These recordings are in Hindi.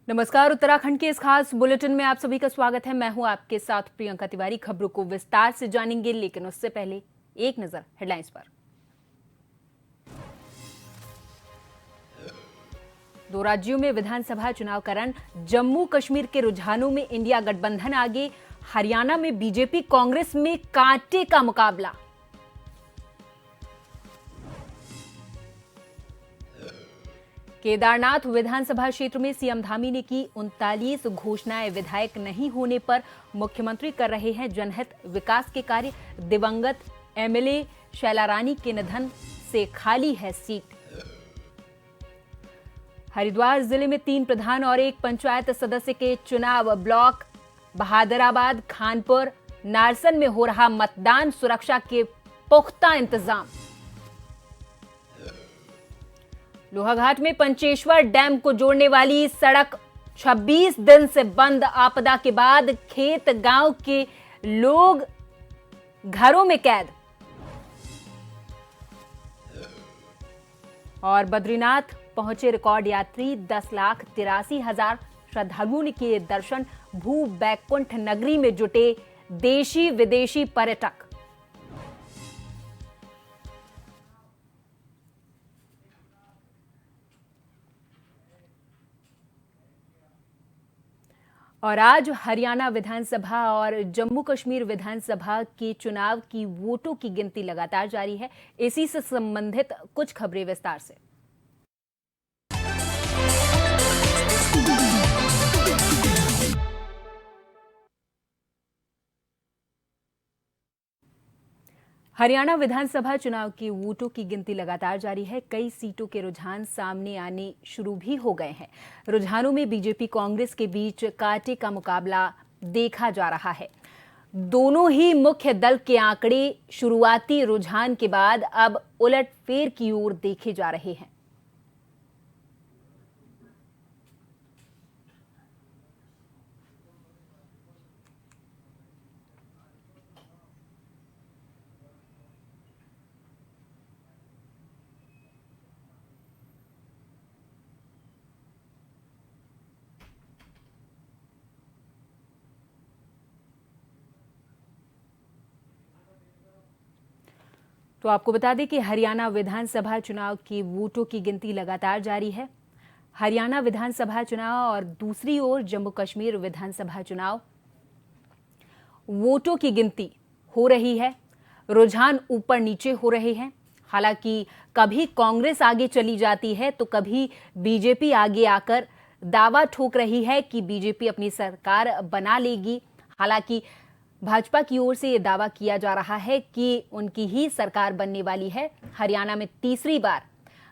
नमस्कार, उत्तराखंड के इस खास बुलेटिन में आप सभी का स्वागत है। मैं हूं आपके साथ प्रियंका तिवारी। खबरों को विस्तार से जानेंगे, लेकिन उससे पहले एक नजर हेडलाइंस पर। दो राज्यों में विधानसभा चुनाव का रन, जम्मू कश्मीर के रुझानों में इंडिया गठबंधन आगे, हरियाणा में बीजेपी कांग्रेस में कांटे का मुकाबला। केदारनाथ विधानसभा क्षेत्र में सीएम धामी ने की 39 घोषणाएं, विधायक नहीं होने पर मुख्यमंत्री कर रहे हैं जनहित विकास के कार्य। दिवंगत एमएलए शैला रानी के निधन से खाली है सीट। हरिद्वार जिले में 3 प्रधान और 1 पंचायत सदस्य के चुनाव, ब्लॉक बहादुराबाद, खानपुर, नारसन में हो रहा मतदान, सुरक्षा के पुख्ता इंतजाम। लोहाघाट में पंचेश्वर डैम को जोड़ने वाली सड़क 26 दिन से बंद, आपदा के बाद खेत गांव के लोग घरों में कैद। और बद्रीनाथ पहुंचे रिकॉर्ड यात्री, 10,83,000 श्रद्धालुओं ने किए दर्शन। भू बैकुंठ नगरी में जुटे देशी विदेशी पर्यटक। और आज हरियाणा विधानसभा और जम्मू कश्मीर विधानसभा के चुनाव की वोटों की गिनती लगातार जारी है। इसी से संबंधित कुछ खबरें विस्तार से। हरियाणा विधानसभा चुनाव की वोटों की गिनती लगातार जारी है। कई सीटों के रुझान सामने आने शुरू भी हो गए हैं। रुझानों में बीजेपी कांग्रेस के बीच कांटे का मुकाबला देखा जा रहा है। दोनों ही मुख्य दल के आंकड़े शुरुआती रुझान के बाद अब उलटफेर की ओर देखे जा रहे हैं। तो आपको बता दें कि हरियाणा विधानसभा चुनाव की वोटों की गिनती लगातार जारी है। हरियाणा विधानसभा चुनाव और दूसरी ओर जम्मू कश्मीर विधानसभा चुनाव, वोटों की गिनती हो रही है। रुझान ऊपर नीचे हो रहे हैं। हालांकि कभी कांग्रेस आगे चली जाती है तो कभी बीजेपी आगे आकर दावा ठोक रही है कि बीजेपी अपनी सरकार बना लेगी। हालांकि भाजपा की ओर से यह दावा किया जा रहा है कि उनकी ही सरकार बनने वाली है। हरियाणा में तीसरी बार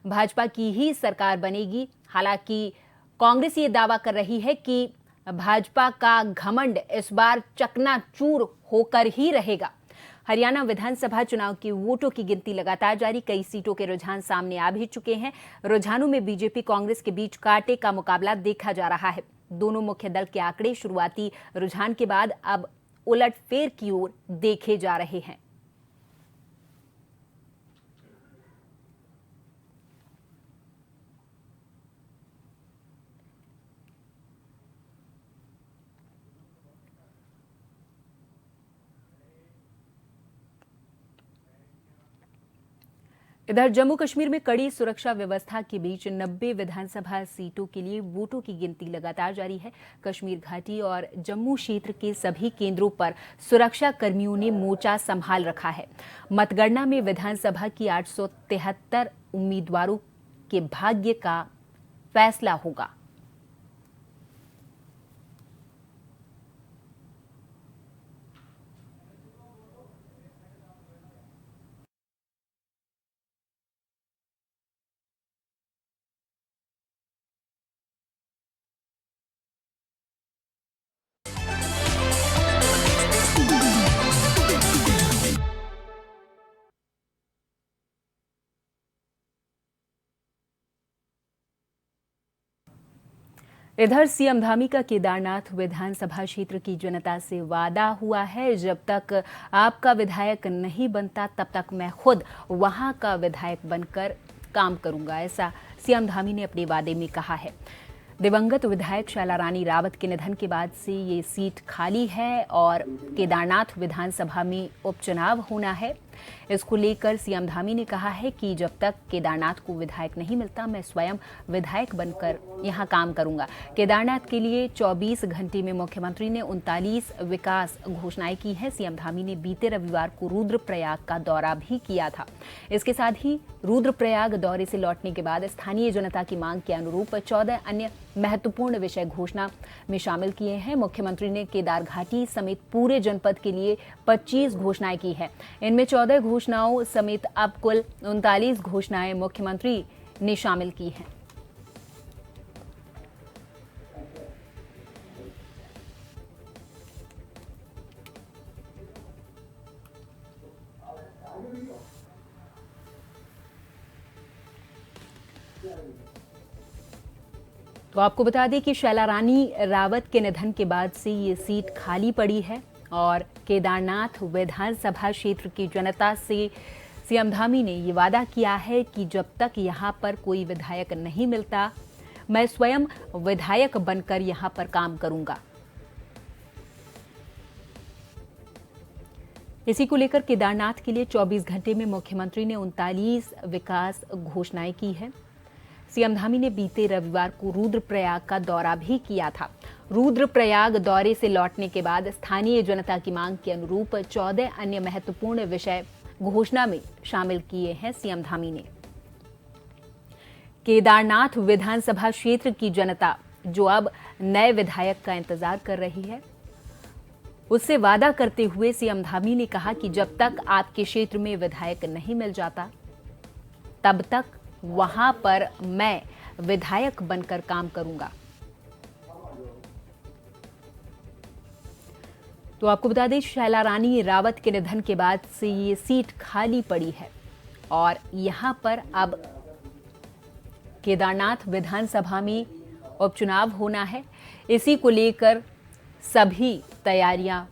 भाजपा की ही सरकार बनेगी। हालांकि कांग्रेस ये दावा कर रही है कि भाजपा का घमंड इस बार चकनाचूर होकर ही रहेगा। हरियाणा विधानसभा चुनाव की वोटों की गिनती लगातार जारी, कई सीटों के रुझान सामने आ भी चुके हैं। रुझानों में बीजेपी कांग्रेस के बीच कांटे का मुकाबला देखा जा रहा है। दोनों मुख्य दल के आंकड़े शुरुआती रुझान के बाद अब उलटफेर की ओर देखे जा रहे हैं। इधर जम्मू कश्मीर में कड़ी सुरक्षा व्यवस्था के बीच 90 विधानसभा सीटों के लिए वोटों की गिनती लगातार जारी है। कश्मीर घाटी और जम्मू क्षेत्र के सभी केंद्रों पर सुरक्षा कर्मियों ने मोर्चा संभाल रखा है। मतगणना में विधानसभा की 873 उम्मीदवारों के भाग्य का फैसला होगा। इधर सीएम धामी का केदारनाथ विधानसभा क्षेत्र की जनता से वादा हुआ है, जब तक आपका विधायक नहीं बनता तब तक मैं खुद वहां का विधायक बनकर काम करूंगा। ऐसा सीएम धामी ने अपने वादे में कहा है। दिवंगत विधायक शैला रानी रावत के निधन के बाद से ये सीट खाली है और केदारनाथ विधानसभा में उपचुनाव होना है। इसको लेकर सीएम धामी ने कहा है कि जब तक केदारनाथ को विधायक नहीं मिलता मैं स्वयं विधायक बनकर यहां काम करूंगा। केदारनाथ के लिए 24 घंटे में मुख्यमंत्री ने 39 विकास घोषणाएं की हैं। सीएम धामी ने बीते रविवार को रुद्रप्रयाग का दौरा भी किया था। इसके साथ ही रुद्रप्रयाग दौरे से लौटने के बाद स्थानीय जनता की मांग के अनुरूप 14 अन्य महत्वपूर्ण विषय घोषणा में शामिल किए हैं। मुख्यमंत्री ने केदार घाटी समेत पूरे जनपद के लिए 25 घोषणाएं की है। इनमें 14 घोषणाओं समेत अब कुल 39 घोषणाएं मुख्यमंत्री ने शामिल की हैं। तो आपको बता दें कि शैला रानी रावत के निधन के बाद से ये सीट खाली पड़ी है और केदारनाथ विधानसभा क्षेत्र की जनता से सीएम धामी ने ये वादा किया है कि जब तक यहां पर कोई विधायक नहीं मिलता मैं स्वयं विधायक बनकर यहां पर काम करूंगा। इसी को लेकर केदारनाथ के लिए 24 घंटे में मुख्यमंत्री ने 39 विकास घोषणाएं की है। सीएम धामी ने बीते रविवार को रुद्रप्रयाग का दौरा भी किया था। रुद्रप्रयाग दौरे से लौटने के बाद स्थानीय जनता की मांग के अनुरूप 14 अन्य महत्वपूर्ण विषय घोषणा में शामिल किए हैं सीएम धामी ने। केदारनाथ विधानसभा क्षेत्र की जनता जो अब नए विधायक का इंतजार कर रही है, उससे वादा करते हुए सीएम धामी ने कहा कि जब तक आपके क्षेत्र में विधायक नहीं मिल जाता तब तक वहां पर मैं विधायक बनकर काम करूंगा। तो आपको बता दें शैला रानी रावत के निधन के बाद से ये सीट खाली पड़ी है और यहां पर अब केदारनाथ विधानसभा में उपचुनाव होना है। इसी को लेकर सभी तैयारियां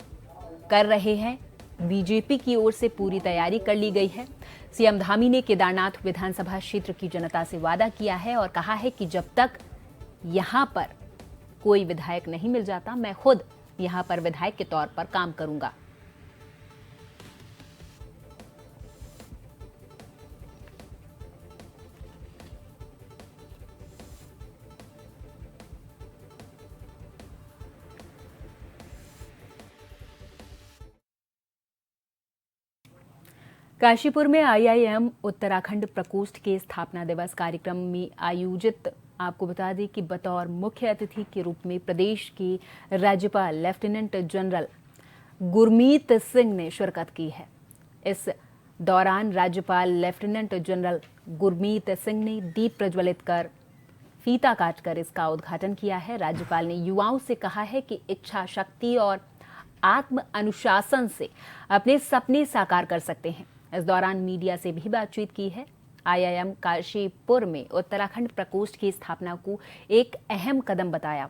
कर रहे हैं। बीजेपी की ओर से पूरी तैयारी कर ली गई है। सीएम धामी ने केदारनाथ विधानसभा क्षेत्र की जनता से वादा किया है और कहा है कि जब तक यहां पर कोई विधायक नहीं मिल जाता मैं खुद यहां पर विधायक के तौर पर काम करूंगा। काशीपुर में आईआईएम उत्तराखंड प्रकोष्ठ के स्थापना दिवस कार्यक्रम में आयोजित आपको बता दें कि बतौर मुख्य अतिथि के रूप में प्रदेश के राज्यपाल लेफ्टिनेंट जनरल गुरमीत सिंह ने शिरकत की है। इस दौरान राज्यपाल लेफ्टिनेंट जनरल गुरमीत सिंह ने दीप प्रज्वलित कर फीता काटकर इसका उद्घाटन किया है। राज्यपाल ने युवाओं से कहा है कि इच्छा शक्ति और आत्म अनुशासन से अपने सपने साकार कर सकते हैं। इस दौरान मीडिया से भी बातचीत की है। आईआईएम काशीपुर में उत्तराखंड प्रकोष्ठ की स्थापना को एक अहम कदम बताया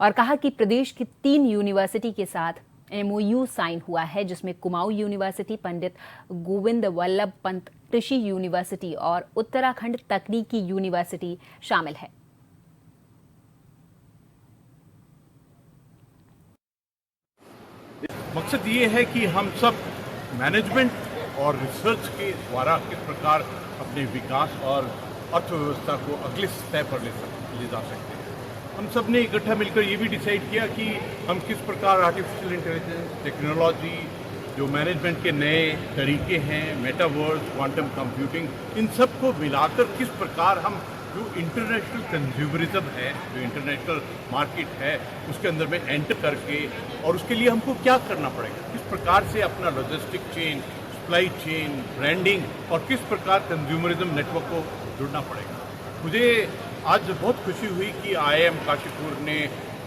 और कहा कि प्रदेश की 3 यूनिवर्सिटी के साथ एमओयू साइन हुआ है, जिसमें कुमाऊं यूनिवर्सिटी, पंडित गोविंद वल्लभ पंत कृषि यूनिवर्सिटी और उत्तराखंड तकनीकी यूनिवर्सिटी शामिल है। मकसद ये है कि हम सब मैनेजमेंट और रिसर्च के द्वारा किस प्रकार अपने विकास और अर्थव्यवस्था को अगले स्तर पर ले जा सकते हैं। हम सब ने इकट्ठा मिलकर ये भी डिसाइड किया कि हम किस प्रकार आर्टिफिशियल इंटेलिजेंस, टेक्नोलॉजी, जो मैनेजमेंट के नए तरीके हैं, मेटावर्स, क्वांटम कंप्यूटिंग, इन सब को मिलाकर किस प्रकार हम जो इंटरनेशनल कंज्यूमरिज्म है, जो इंटरनेशनल मार्केट है, उसके अंदर में एंटर करके, और उसके लिए हमको क्या करना पड़ेगा, किस प्रकार से अपना logistic chain, supply chain, branding और किस प्रकार कंज्यूमरिज्म नेटवर्क को जुड़ना पड़ेगा। मुझे आज बहुत खुशी हुई कि आईआईएम काशीपुर ने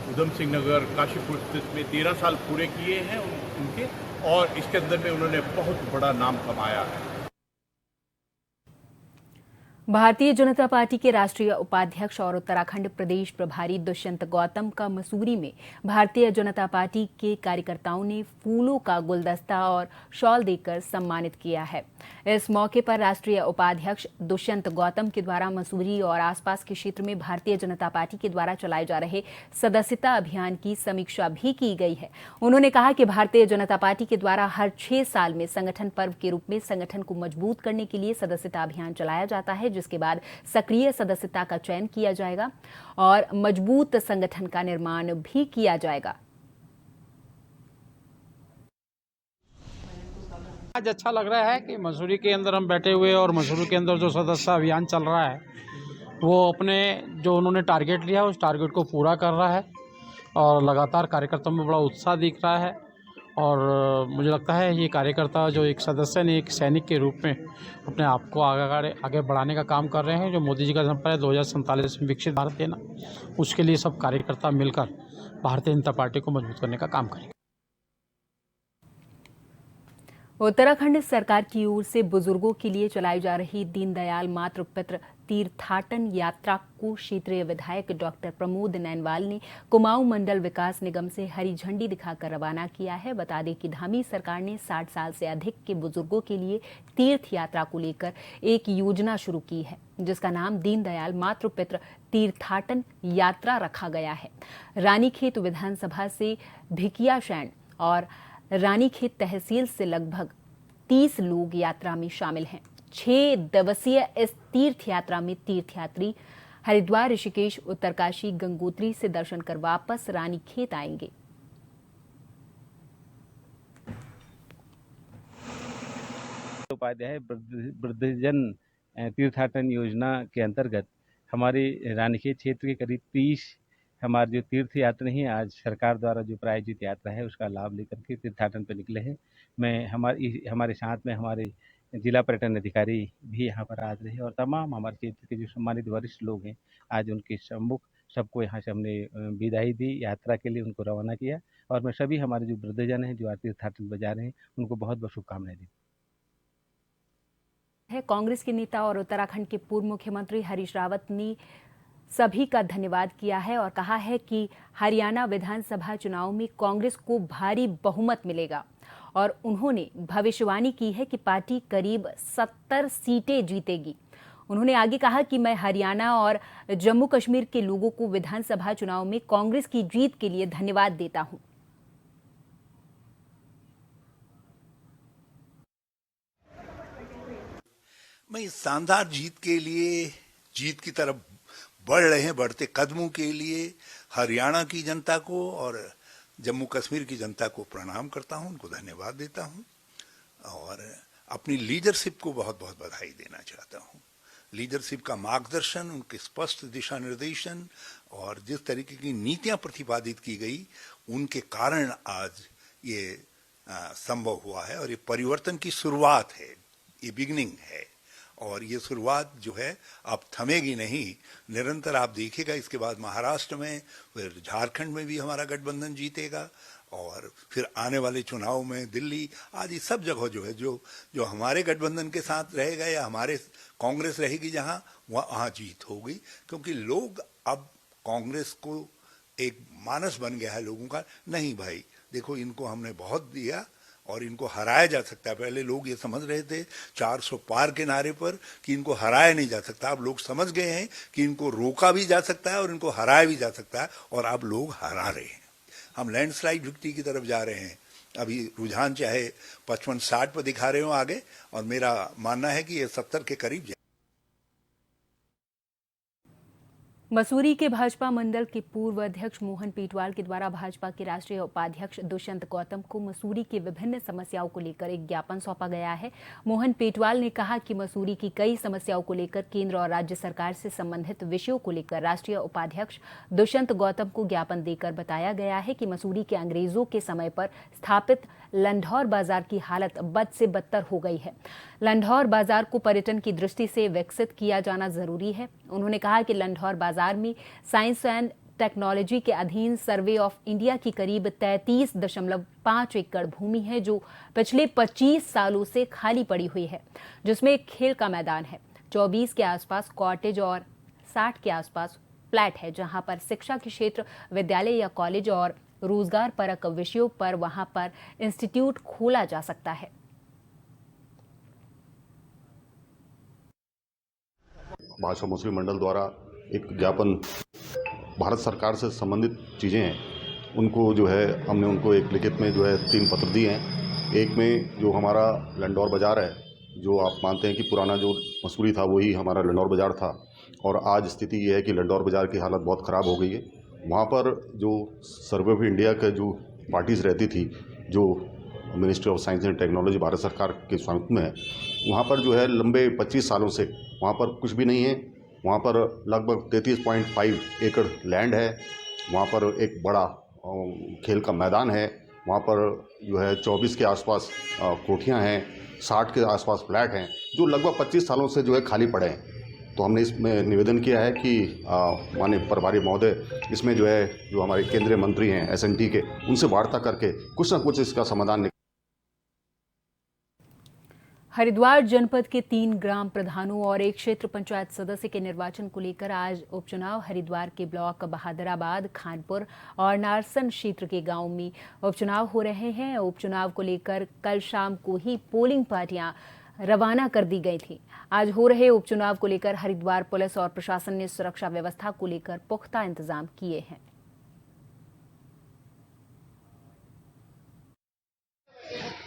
उधम सिंह नगर काशीपुर स्थित में 13 साल पूरे किए हैं उनके, और इसके अंदर में उन्होंने बहुत बड़ा नाम कमाया है। भारतीय जनता पार्टी के राष्ट्रीय उपाध्यक्ष और उत्तराखंड प्रदेश प्रभारी दुष्यंत गौतम का मसूरी में भारतीय जनता पार्टी के कार्यकर्ताओं ने फूलों का गुलदस्ता और शॉल देकर सम्मानित किया है। इस मौके पर राष्ट्रीय उपाध्यक्ष दुष्यंत गौतम के द्वारा मसूरी और आसपास के क्षेत्र में भारतीय जनता पार्टी के द्वारा चलाए जा रहे सदस्यता अभियान की समीक्षा भी की गई है। उन्होंने कहा कि भारतीय जनता पार्टी के द्वारा हर 6 साल में संगठन पर्व के रूप में संगठन को मजबूत करने के लिए सदस्यता अभियान चलाया जाता है, जिसके बाद सक्रिय सदस्यता का चयन किया जाएगा और मजबूत संगठन का निर्माण भी किया जाएगा। आज अच्छा लग रहा है कि मसूरी के अंदर हम बैठे हुए और मसूरी के अंदर जो सदस्यता अभियान चल रहा है वो अपने जो उन्होंने टारगेट लिया उस टारगेट को पूरा कर रहा है और लगातार कार्यकर्ताओं में बड़ा उत्साह दिख रहा है। और मुझे लगता है ये कार्यकर्ता जो एक सदस्य ने एक सैनिक के रूप में अपने आप को आगे बढ़ाने का काम कर रहे हैं। जो मोदी जी का संकल्प है 2047 में विकसित भारत देना, उसके लिए सब कार्यकर्ता मिलकर भारतीय जनता पार्टी को मजबूत करने का काम करेंगे। उत्तराखंड सरकार की ओर से बुजुर्गों के लिए चलाई जा रही दीनदयाल मातृपित्र तीर्थाटन यात्रा को क्षेत्रीय विधायक डॉक्टर प्रमोद नैनवाल ने कुमाऊं मंडल विकास निगम से हरी झंडी दिखाकर रवाना किया है। बता दें कि धामी सरकार ने 60 साल से अधिक के बुजुर्गों के लिए तीर्थ यात्रा को लेकर एक योजना शुरू की है, जिसका नाम दीनदयाल मातृपित्र तीर्थाटन यात्रा रखा गया है। रानीखेत विधानसभा से भिकियाशैन और रानीखेत तहसील से लगभग 30 लोग यात्रा में शामिल हैं। 6 दिवसीय इस तीर्थ यात्रा में तीर्थयात्री हरिद्वार, ऋषिकेश, उत्तरकाशी, गंगोत्री से दर्शन कर वापस रानीखेत आएंगे। उपाध्याय वृद्धजन तीर्थाटन योजना के अंतर्गत हमारे रानीखेत क्षेत्र के करीब 30 हमारे जो तीर्थ यात्री हैं आज सरकार द्वारा जो प्रायोजित यात्रा है उसका लाभ लेकर के तीर्थाटन पर निकले हैं। मैं हमारे साथ में हमारे जिला पर्यटन अधिकारी भी यहाँ पर आज रहे और तमाम हमारे क्षेत्र के जो सम्मानित वरिष्ठ लोग हैं आज उनके सम्मुख सबको यहाँ से हमने विदाई दी, यात्रा के लिए उनको रवाना किया। और मैं सभी हमारे जो वृद्धजन हैं जो आज तीर्थाटन पर जा रहे हैं उनको बहुत बहुत शुभकामनाएं दी है। कांग्रेस के नेता और उत्तराखंड के पूर्व मुख्यमंत्री हरीश रावत ने सभी का धन्यवाद किया है और कहा है कि हरियाणा विधानसभा चुनाव में कांग्रेस को भारी बहुमत मिलेगा और उन्होंने भविष्यवाणी की है कि पार्टी करीब 70 सीटें जीतेगी। उन्होंने आगे कहा कि मैं हरियाणा और जम्मू कश्मीर के लोगों को विधानसभा चुनाव में कांग्रेस की जीत के लिए धन्यवाद देता हूं। मैं इस शानदार जीत के लिए, जीत की तरफ बढ़ रहे हैं, बढ़ते कदमों के लिए हरियाणा की जनता को और जम्मू कश्मीर की जनता को प्रणाम करता हूं, उनको धन्यवाद देता हूं और अपनी लीडरशिप को बहुत बहुत बधाई देना चाहता हूं। लीडरशिप का मार्गदर्शन, उनके स्पष्ट दिशा निर्देशन और जिस तरीके की नीतियां प्रतिपादित की गई उनके कारण आज ये संभव हुआ है और ये परिवर्तन की शुरुआत है, ये बिगिनिंग है और ये शुरुआत जो है अब थमेगी नहीं, निरंतर आप देखिएगा। इसके बाद महाराष्ट्र में, फिर झारखंड में भी हमारा गठबंधन जीतेगा और फिर आने वाले चुनाव में दिल्ली आदि सब जगह जो है जो हमारे गठबंधन के साथ रहेगा या हमारे कांग्रेस रहेगी जहां वहां जीत होगी, क्योंकि लोग अब कांग्रेस को एक मानस बन गया है लोगों का, नहीं भाई देखो इनको हमने बहुत दिया और इनको हराया जा सकता है। पहले लोग ये समझ रहे थे 400 पार के नारे पर कि इनको हराया नहीं जा सकता, अब लोग समझ गए हैं कि इनको रोका भी जा सकता है और इनको हराया भी जा सकता है और अब लोग हरा रहे हैं। हम लैंडस्लाइड विक्ट्री की तरफ जा रहे हैं। अभी रुझान चाहे 55-60 पर दिखा रहे हो आगे और मेरा मानना है कि ये 70 के करीब जाए। मसूरी के भाजपा मंडल के पूर्व अध्यक्ष मोहन पेटवाल के द्वारा भाजपा के राष्ट्रीय उपाध्यक्ष दुष्यंत गौतम को मसूरी की विभिन्न समस्याओं को लेकर एक ज्ञापन सौंपा गया है। मोहन पेटवाल ने कहा कि मसूरी की कई समस्याओं को लेकर केंद्र और राज्य सरकार से संबंधित विषयों को लेकर राष्ट्रीय उपाध्यक्ष दुष्यंत गौतम को ज्ञापन देकर बताया गया है कि मसूरी के अंग्रेजों के समय पर स्थापित लंढौर बाजार की हालत बद से बदतर हो गई है। लंढौर बाजार को पर्यटन की दृष्टि से विकसित किया जाना जरूरी है। उन्होंने कहा कि लंढौर बाजार में साइंस एंड टेक्नोलॉजी के अधीन सर्वे ऑफ इंडिया की करीब 33.5 एकड़ भूमि है, जो पिछले 25 सालों से खाली पड़ी हुई है, जिसमें एक खेल का मैदान है, 24 के आसपास कॉटेज और 60 के आसपास फ्लैट है, जहां पर शिक्षा के क्षेत्र, विद्यालय या कॉलेज और रोजगार परक विषयों पर वहां पर इंस्टीट्यूट खोला जा सकता है। भाषा मुस्लिम मंडल द्वारा एक ज्ञापन भारत सरकार से संबंधित चीज़ें हैं, उनको जो है हमने उनको एक लिखित में जो है 3 पत्र दिए हैं। एक में जो हमारा लंडौर बाज़ार है, जो आप मानते हैं कि पुराना जो मसूरी था वही हमारा लंडौर बाज़ार था, और आज स्थिति ये है कि लंडौर बाज़ार की हालत बहुत ख़राब हो गई है। वहाँ पर जो सर्वे ऑफ इंडिया का जो पार्टीज़ रहती थी, जो ministry of science and technology Bharat सरकार के स्वामित्व में है, वहाँ पर जो है लंबे 25 सालों से वहाँ पर कुछ भी नहीं है। वहाँ पर लगभग 33.5 एकड़ लैंड है, वहाँ पर एक बड़ा खेल का मैदान है, वहाँ पर जो है 24 के आसपास कोठियाँ हैं, 60 के आसपास फ्लैट हैं, जो लगभग 25 सालों से जो है खाली पड़े हैं। तो हमने इसमें निवेदन किया है कि माननीय प्रभारी महोदय इसमें जो है जो हमारे केंद्रीय मंत्री हैं एसएनटी के, उनसे वार्ता करके कुछ ना कुछ इसका समाधान। हरिद्वार जनपद के 3 ग्राम प्रधानों और एक क्षेत्र पंचायत सदस्य के निर्वाचन को लेकर आज उपचुनाव हरिद्वार के ब्लॉक बहादुराबाद, खानपुर और नारसन क्षेत्र के गांव में उपचुनाव हो रहे हैं। उपचुनाव को लेकर कल शाम को ही पोलिंग पार्टियां रवाना कर दी गई थी। आज हो रहे उपचुनाव को लेकर हरिद्वार पुलिस और प्रशासन ने सुरक्षा व्यवस्था को लेकर पुख्ता इंतजाम किए हैं।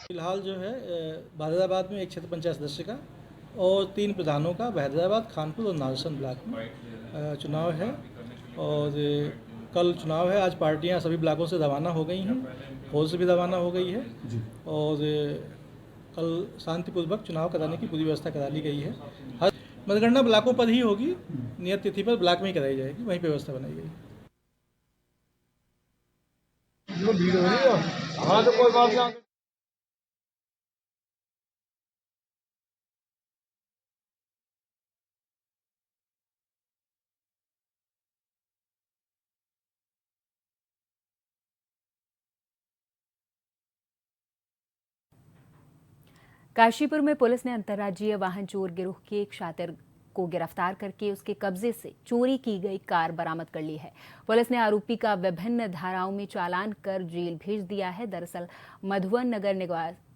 फिलहाल जो है बहादुराबाद में एक क्षेत्र पंचायत सदस्य का और 3 प्रधानों का बहादुराबाद, खानपुर और नारसन ब्लॉक में चुनाव है। और कल चुनाव है। आज पार्टियां सभी ब्लॉकों से रवाना हो गई हैं, फौज से भी रवाना हो गई है और कल शांतिपूर्वक चुनाव कराने की पूरी व्यवस्था करा ली गई है। हर मतगणना ब्लॉकों पर ही होगी, नियत तिथि पर ब्लॉक में ही कराई जाएगी, वहीं पर व्यवस्था बनाई गई है। काशीपुर में पुलिस ने अंतर्राज्यीय वाहन चोर गिरोह के एक शातिर को गिरफ्तार करके उसके कब्जे से चोरी की गई कार बरामद कर ली है। पुलिस ने आरोपी का विभिन्न धाराओं में चालान कर जेल भेज दिया है। दरअसल मधुबन नगर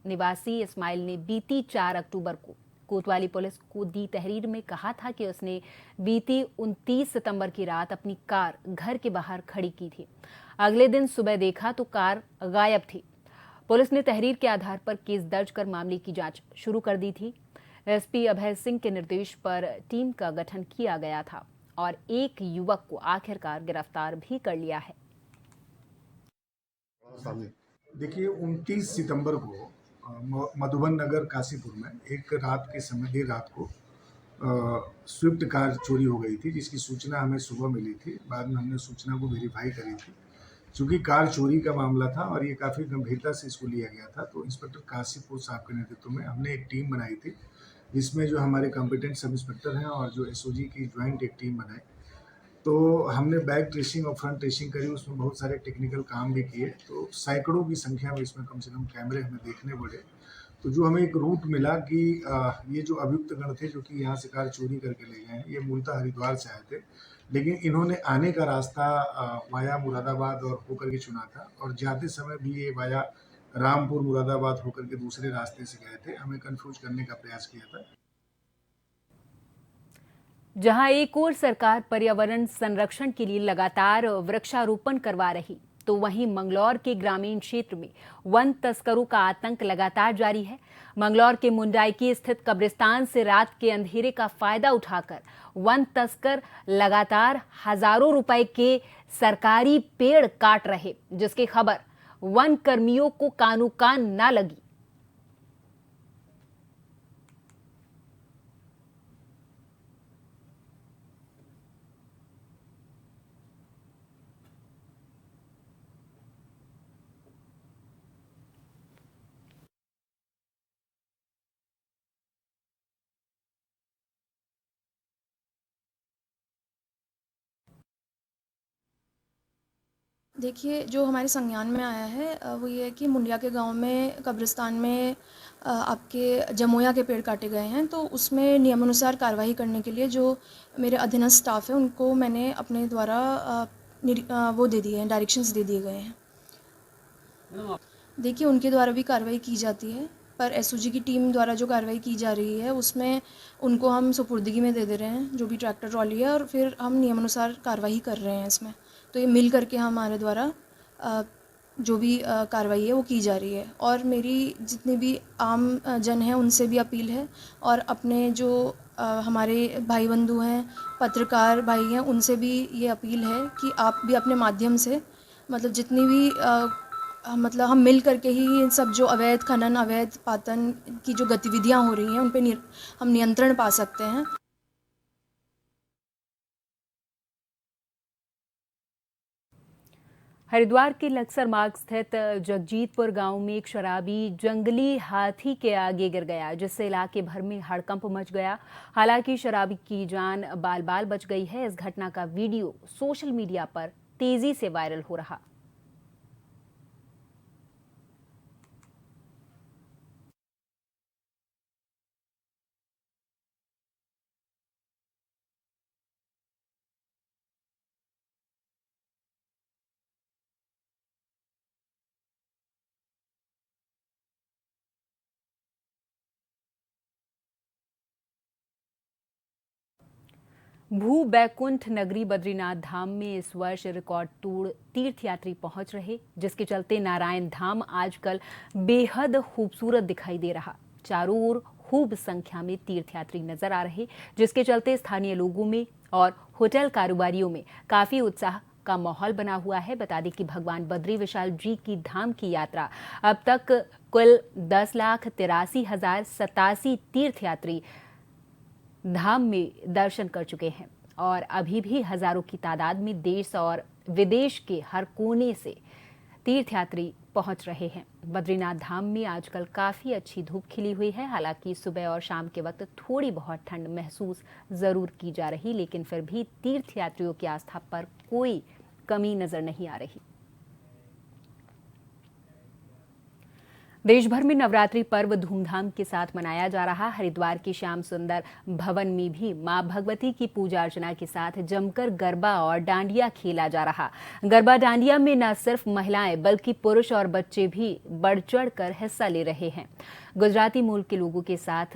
निवासी इस्माइल ने बीती 4 अक्टूबर को कोतवाली पुलिस को दी तहरीर में कहा था कि उसने बीती 29 सितंबर की रात अपनी कार घर के बाहर खड़ी की थी। अगले दिन सुबह देखा तो कार गायब थी। पुलिस ने तहरीर के आधार पर केस दर्ज कर मामले की जांच शुरू कर दी थी। एसपी अभय सिंह के निर्देश पर टीम का गठन किया गया था और एक युवक को आखिरकार गिरफ्तार भी कर लिया है। देखिए 29 सितंबर को मधुबन नगर काशीपुर में एक रात के समय देर रात को स्विफ्ट कार चोरी हो गई थी, जिसकी सूचना हमें सुबह मिली थी। बाद में हमने सूचना को वेरीफाई करी थी। चूँकि कार चोरी का मामला था और ये काफ़ी गंभीरता से इसको लिया गया था, तो इंस्पेक्टर काशीपुर साहब के नेतृत्व में हमने एक टीम बनाई थी, जिसमें जो हमारे कॉम्पिटेंट सब इंस्पेक्टर हैं और जो एसओजी की ज्वाइंट एक टीम बनाई। तो हमने बैक ट्रेसिंग और फ्रंट ट्रेसिंग करी, उसमें बहुत सारे टेक्निकल काम भी किए। तो सैकड़ों की संख्या में इसमें कम से कम कैमरे हमें देखने पड़े। तो जो हमें एक रूट मिला कि ये जो अभियुक्त गण थे जो कि यहाँ से कार चोरी करके ले गए हैं, ये मूलतः हरिद्वार से आए थे, लेकिन इन्होंने आने का रास्ता वाया मुरादाबाद और होकर के चुना था और जाते समय भी ये वाया रामपुर मुरादाबाद होकर के दूसरे रास्ते से गए थे। हमें कंफ्यूज करने का प्रयास किया था। जहां एक ओर सरकार पर्यावरण संरक्षण के लिए लगातार वृक्षारोपण करवा रही, तो वहीं मंगलौर के ग्रामीण क्षेत्र में वन तस्करों का आतंक लगातार जारी है। मंगलौर के मुंडाईकी स्थित कब्रिस्तान से रात के अंधेरे का फायदा उठाकर वन तस्कर लगातार हजारों रुपए के सरकारी पेड़ काट रहे, जिसकी खबर वन कर्मियों को कानो कान न लगी। देखिए, जो हमारे संज्ञान में आया है वो ये है कि मुंडिया के गांव में कब्रिस्तान में आपके जमोया के पेड़ काटे गए हैं, तो उसमें नियमानुसार कार्रवाई करने के लिए जो मेरे अधीनस्थ स्टाफ है उनको मैंने अपने द्वारा वो दे दिए हैं, डायरेक्शंस दे दिए गए हैं। देखिए, उनके द्वारा भी कार्रवाई की जाती है, पर एसओजी की टीम द्वारा जो कार्रवाई की जा रही है उसमें उनको हम सुपुर्दगी में दे रहे हैं, जो भी ट्रैक्टर ट्रॉली है, और फिर हम नियमानुसार कार्रवाई कर रहे हैं इसमें। तो ये मिल करके हमारे द्वारा जो भी कार्रवाई है वो की जा रही है। और मेरी जितने भी आम जन हैं उनसे भी अपील है, और अपने जो हमारे भाई बंधु हैं, पत्रकार भाई हैं, उनसे भी ये अपील है कि आप भी अपने माध्यम से मतलब जितनी भी मतलब हम मिल करके ही इन सब जो अवैध खनन, अवैध पातन की जो गतिविधियां हो रही हैं उन पे हम नियंत्रण पा सकते हैं। हरिद्वार के लक्सर मार्ग स्थित जगजीतपुर गांव में एक शराबी जंगली हाथी के आगे गिर गया, जिससे इलाके भर में हड़कंप मच गया। हालांकि शराबी की जान बाल बाल बच गई है। इस घटना का वीडियो सोशल मीडिया पर तेजी से वायरल हो रहा। भू बैकुंठ नगरी बद्रीनाथ धाम में इस वर्ष रिकॉर्ड तोड़ तीर्थयात्री पहुंच रहे, जिसके चलते नारायण धाम आजकल बेहद खूबसूरत दिखाई दे रहा। चारों ओर खूब संख्या में तीर्थयात्री नजर आ रहे, जिसके चलते स्थानीय लोगों में और होटल कारोबारियों में काफी उत्साह का माहौल बना हुआ है। बता दें कि भगवान बद्री विशाल जी की धाम की यात्रा अब तक कुल 10,83,087 तीर्थयात्री धाम में दर्शन कर चुके हैं, और अभी भी हजारों की तादाद में देश और विदेश के हर कोने से तीर्थयात्री पहुंच रहे हैं। बद्रीनाथ धाम में आजकल काफी अच्छी धूप खिली हुई है। हालांकि सुबह और शाम के वक्त थोड़ी बहुत ठंड महसूस जरूर की जा रही, लेकिन फिर भी तीर्थयात्रियों की आस्था पर कोई कमी नजर नहीं आ रही। देश भर में नवरात्रि पर्व धूमधाम के साथ मनाया जा रहा। हरिद्वार के श्याम सुंदर भवन में भी मां भगवती की पूजा अर्चना के साथ जमकर गरबा और डांडिया खेला जा रहा। गरबा डांडिया में न सिर्फ महिलाएं बल्कि पुरुष और बच्चे भी बढ़ चढ़ कर हिस्सा ले रहे हैं। गुजराती मूल के लोगों के साथ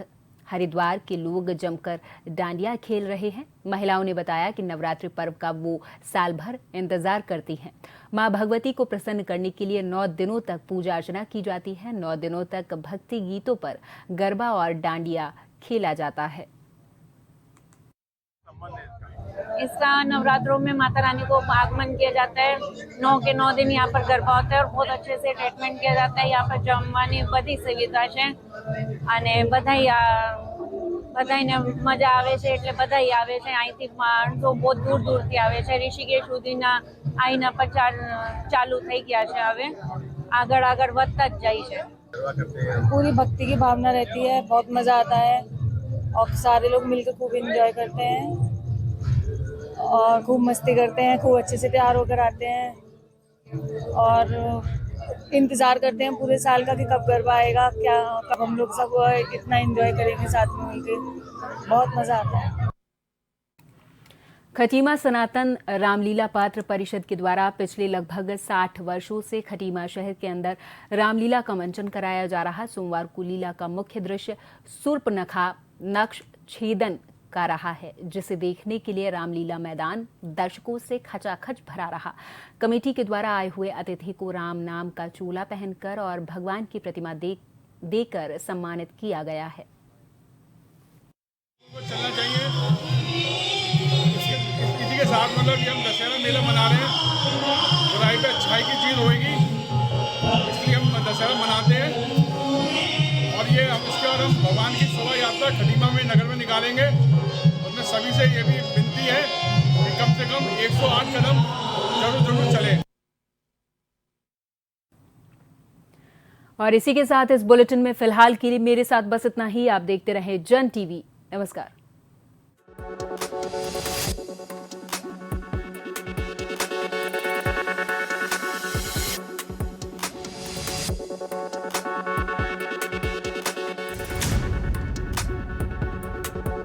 हरिद्वार के लोग जमकर डांडिया खेल रहे हैं। महिलाओं ने बताया कि नवरात्रि पर्व का वो साल भर इंतजार करती हैं। मां भगवती को प्रसन्न करने के लिए 9 दिनों तक पूजा अर्चना की जाती है। 9 दिनों तक भक्ति गीतों पर गरबा और डांडिया खेला जाता है। इसका नवरात्रों में माता रानी को आगमन किया जाता है। 9 के 9 दिन यहाँ पर गरबा होता है और बहुत अच्छे से ट्रीटमेंट किया जाता है। यहाँ पर जमवानी बधी सुविधा है અને બધાઈને મજા આવે છે, એટલે બધાય આવે છે। અહીંથી માણસો બહુ દૂર દૂરથી આવે છે। ઋષિકેશ સુધીના અહીંના પ્રચાર ચાલુ થઈ ગયા છે। હવે આગળ આગળ વધતા જ જાય છે। पूरी भक्ति की भावना रहती है, बहुत मज़ा आता है और सारे लोग मिलकर खूब एंजॉय करते हैं और खूब मस्ती करते हैं। खूब अच्छे से तैयार होकर आते हैं और इंतज़ार करते हैं पूरे साल का कि कब गरबा आएगा, क्या कब हम लोग सब इतना एंजॉय करेंगे साथ में मिलकर। बहुत मज़ा आता है। खटीमा सनातन रामलीला पात्र परिषद के द्वारा पिछले लगभग 60 वर्षों से खटीमा शहर के अंदर रामलीला का मंचन कराया जा रहा। सोमवार को लीला का मुख्य दृश्य सूर्पनखा नक्ष छेदन का रहा है, जिसे देखने के लिए रामलीला मैदान दर्शकों से खचाखच भरा रहा। कमेटी के द्वारा आए हुए अतिथि को राम नाम का चोला पहनकर और भगवान की प्रतिमा देकर सम्मानित किया गया है। चलना चाहिए। इसी के साथ मतलब ये हम दशहरा मेला मना रहे हैं। बुराई पे अच्छाई की जीत होगी, इसलिए हम दशहरा मनाते हैं। और ये हम इसके और हम भगवान की शोभा यात्रा खटीमा में नगर में निकालेंगे। उसमें सभी से ये भी विनती है कि कम से कम 108 कदम जरूर चले। और इसी के साथ इस बुलेटिन में फिलहाल के लिए मेरे साथ बस इतना ही। आप देखते रहें जन टीवी। नमस्कार।